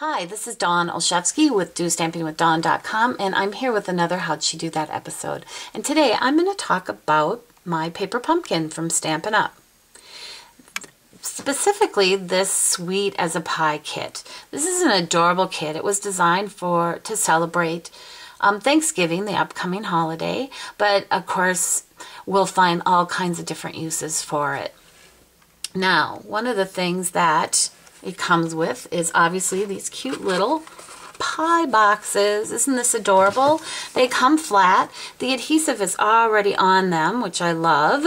Hi, this is Dawn Olszewski with DOstampingwithDawn.com, and I'm here with another How'd She Do That episode. And today I'm going to talk about my paper pumpkin from Stampin' Up. Specifically, this Sweet as a Pie kit. This is an adorable kit. It was designed to celebrate Thanksgiving, the upcoming holiday, but of course we'll find all kinds of different uses for it. Now, one of the things that it comes with is obviously these cute little pie boxes. Isn't this adorable? They come flat. The adhesive is already on them, which I love.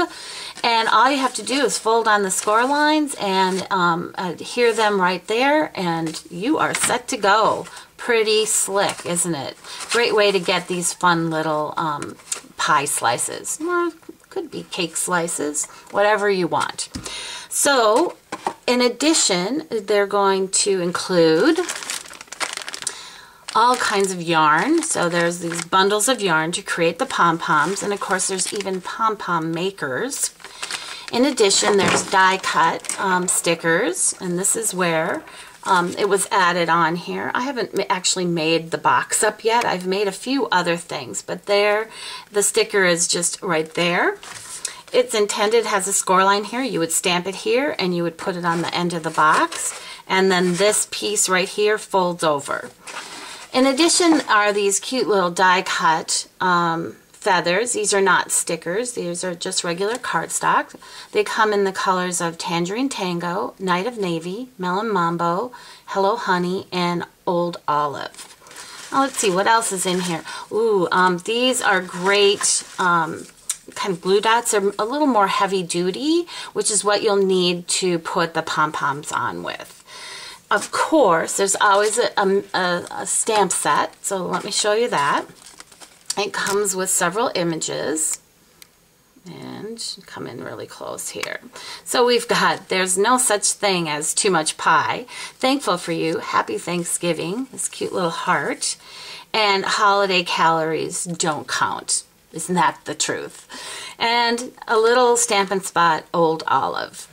And all you have to do is fold on the score lines and adhere them right there, and you are set to go. Pretty slick, isn't it? Great way to get these fun little pie slices. Or could be cake slices, whatever you want. So, in addition, they're going to include all kinds of yarn. So there's these bundles of yarn to create the pom-poms, and of course there's even pom-pom makers. In addition, there's die-cut stickers, and this is where it was added on here. I haven't actually made the box up yet. I've made a few other things, but there, the sticker is just right there. It's intended, has a score line here. You would stamp it here and you would put it on the end of the box, and then this piece right here folds over. In addition are these cute little die cut feathers. These are not stickers, these are just regular cardstock. They come in the colors of Tangerine Tango, Night of Navy, Melon Mambo, Hello Honey, and Old Olive. Now let's see what else is in here. Ooh, these are great kind of glue dots. Are a little more heavy duty, which is what you'll need to put the pom-poms on with. Of course, there's always a stamp set, so let me show you that. It comes with several images, and come in really close here. So we've got, there's no such thing as too much pie, thankful for you, happy Thanksgiving, this cute little heart, and holiday calories don't count. Isn't that the truth? And a little Stampin' Spot Old Olive.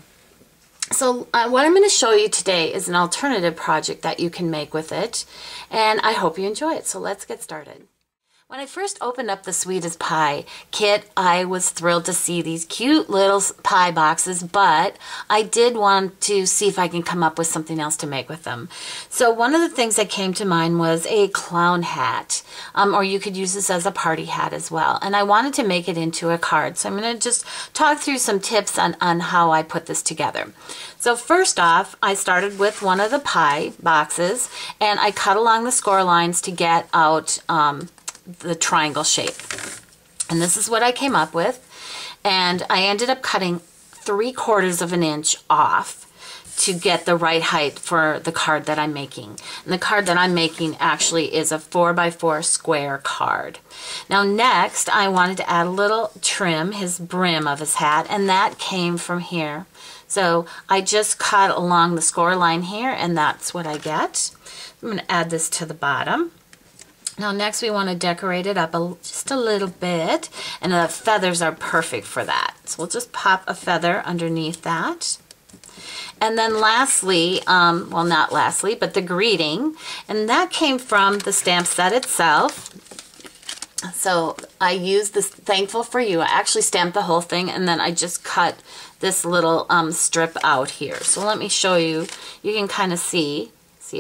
So what I'm going to show you today is an alternative project that you can make with it, and I hope you enjoy it. So let's get started. When I first opened up the Sweet as Pie kit, I was thrilled to see these cute little pie boxes, but I did want to see if I can come up with something else to make with them. So one of the things that came to mind was a clown hat, or you could use this as a party hat as well. And I wanted to make it into a card, so I'm going to just talk through some tips on how I put this together. So first off, I started with one of the pie boxes, and I cut along the score lines to get out the triangle shape. And this is what I came up with, and I ended up cutting 3/4 of an inch off to get the right height for the card that I'm making. And the card that I'm making actually is a 4x4 square card. Now next I wanted to add a little trim, his brim of his hat, and that came from here. So I just cut along the score line here, and that's what I get. I'm going to add this to the bottom. Now next we want to decorate it up just a little bit, and the feathers are perfect for that. So we'll just pop a feather underneath that. And then lastly, well not lastly, but the greeting, and that came from the stamp set itself. So I used this Thankful for You. I actually stamped the whole thing, and then I just cut this little strip out here. So let me show you. You can kind of see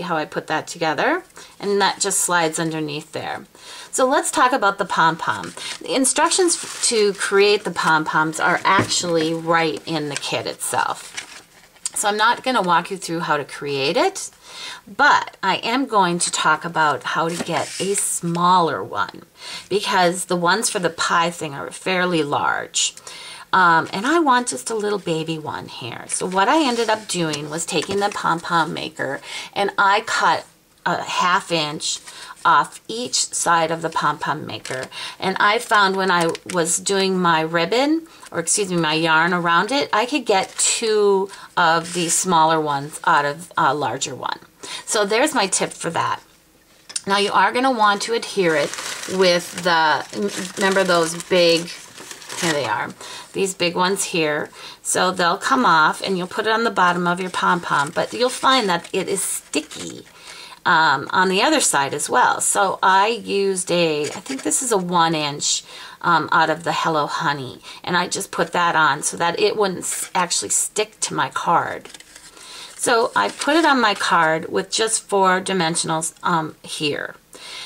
how I put that together, and that just slides underneath there. So let's talk about the pom-pom. The instructions to create the pom-poms are actually right in the kit itself. So I'm not going to walk you through how to create it, but I am going to talk about how to get a smaller one, because the ones for the pie thing are fairly large. And I want just a little baby one here. So what I ended up doing was taking the pom-pom maker, and I cut a 1/2 inch off each side of the pom-pom maker. And I found when I was doing my ribbon, or excuse me, my yarn around it, I could get 2 of these smaller ones out of a larger one. So there's my tip for that. Now you are going to want to adhere it with the, remember those big, here they are, these big ones here. So they'll come off, and you'll put it on the bottom of your pom-pom, but you'll find that it is sticky. on the other side as well. So I used I think this is a 1-inch out of the Hello Honey, and I just put that on so that it wouldn't actually stick to my card. So I put it on my card with just 4 dimensionals here.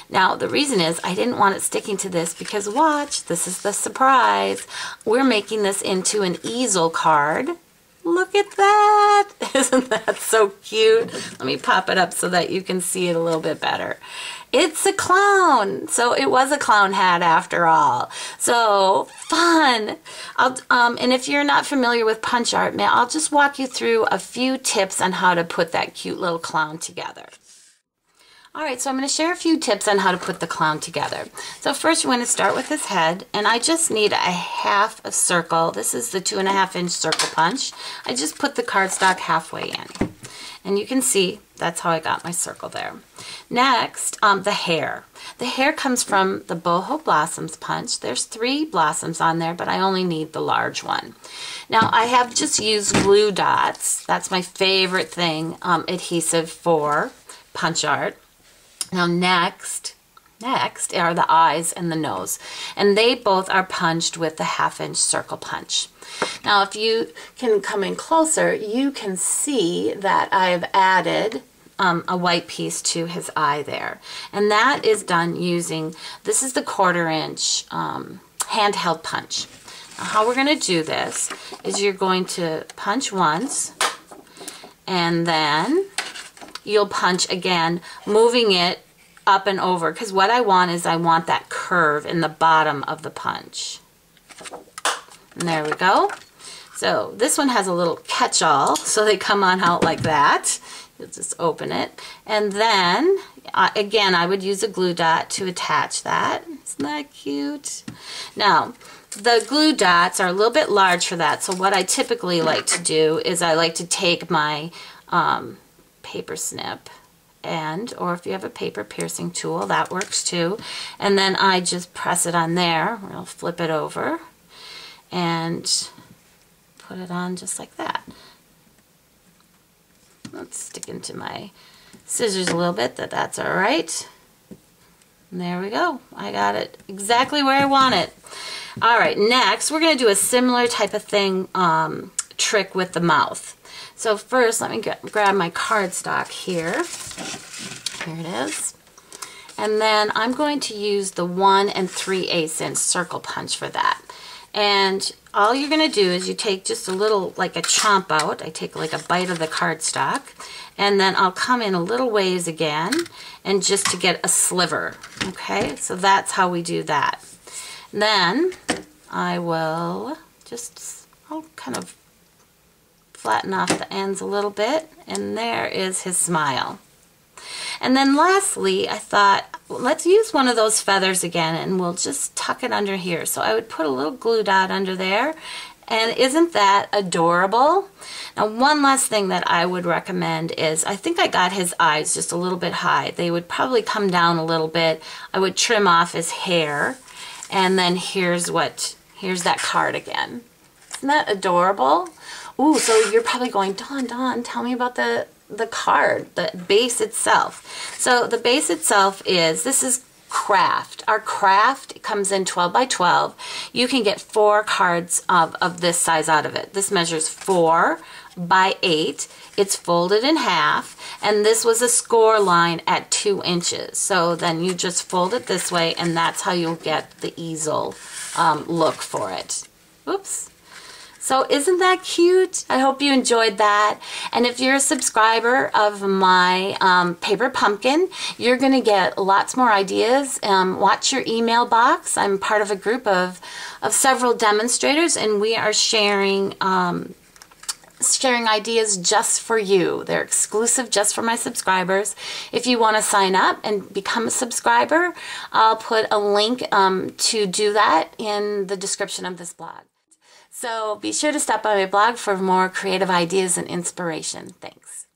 Now the reason is I didn't want it sticking to this because watch, this is the surprise. We're making this into an easel card. Look at that! Isn't that so cute? Let me pop it up so that you can see it a little bit better. It's a clown! So it was a clown hat after all. So fun! And if you're not familiar with punch art, I'll just walk you through a few tips on how to put that cute little clown together. Alright, so I'm going to share a few tips on how to put the clown together. So first we're going to start with his head, and I just need a half a circle. This is the 2.5-inch circle punch. I just put the cardstock halfway in. And you can see that's how I got my circle there. Next, the hair. The hair comes from the Boho Blossoms punch. There's 3 blossoms on there, but I only need the large one. Now I have just used glue dots. That's my favorite thing, adhesive for punch art. Now next are the eyes and the nose, and they both are punched with the 1/2-inch circle punch. Now if you can come in closer, you can see that I've added a white piece to his eye there, and that is done using, this is the 1/4-inch handheld punch. Now how we're going to do this is you're going to punch once, and then you'll punch again, moving it up and over, because what I want is I want that curve in the bottom of the punch. And there we go. So this one has a little catch-all, so they come on out like that. You'll just open it. And then, again, I would use a glue dot to attach that. Isn't that cute? Now, the glue dots are a little bit large for that, so what I typically like to do is I like to take my paper snip, or if you have a paper piercing tool, that works too, and then I just press it on there. I'll flip it over and put it on just like that. Let's stick into my scissors a little bit, that's all right. And there we go. I got it exactly where I want it. All right, next we're going to do a similar type of thing, trick with the mouth. So first, let me grab my cardstock here. Here it is. And then I'm going to use the 1 3/8" circle punch for that. And all you're going to do is you take just a little, like a chomp out. I take like a bite of the cardstock, and then I'll come in a little ways again, and just to get a sliver. Okay, so that's how we do that. Then I will I'll kind of flatten off the ends a little bit, and there is his smile. And then lastly, I thought, well, let's use one of those feathers again, and we'll just tuck it under here. So I would put a little glue dot under there, and isn't that adorable? Now one last thing that I would recommend is, I think I got his eyes just a little bit high. They would probably come down a little bit. I would trim off his hair, and then here's that card again. Isn't that adorable? Ooh, so you're probably going, Dawn, tell me about the card, the base itself. So the base itself this is craft. Our craft comes in 12 by 12. You can get 4 cards of this size out of it. This measures 4 by 8. It's folded in half, and this was a score line at 2 inches. So then you just fold it this way, and that's how you'll get the easel look for it. Oops. So isn't that cute? I hope you enjoyed that. And if you're a subscriber of my paper pumpkin, you're going to get lots more ideas. Watch your email box. I'm part of a group of several demonstrators, and we are sharing ideas just for you. They're exclusive just for my subscribers. If you want to sign up and become a subscriber, I'll put a link to do that in the description of this blog. So be sure to stop by my blog for more creative ideas and inspiration. Thanks.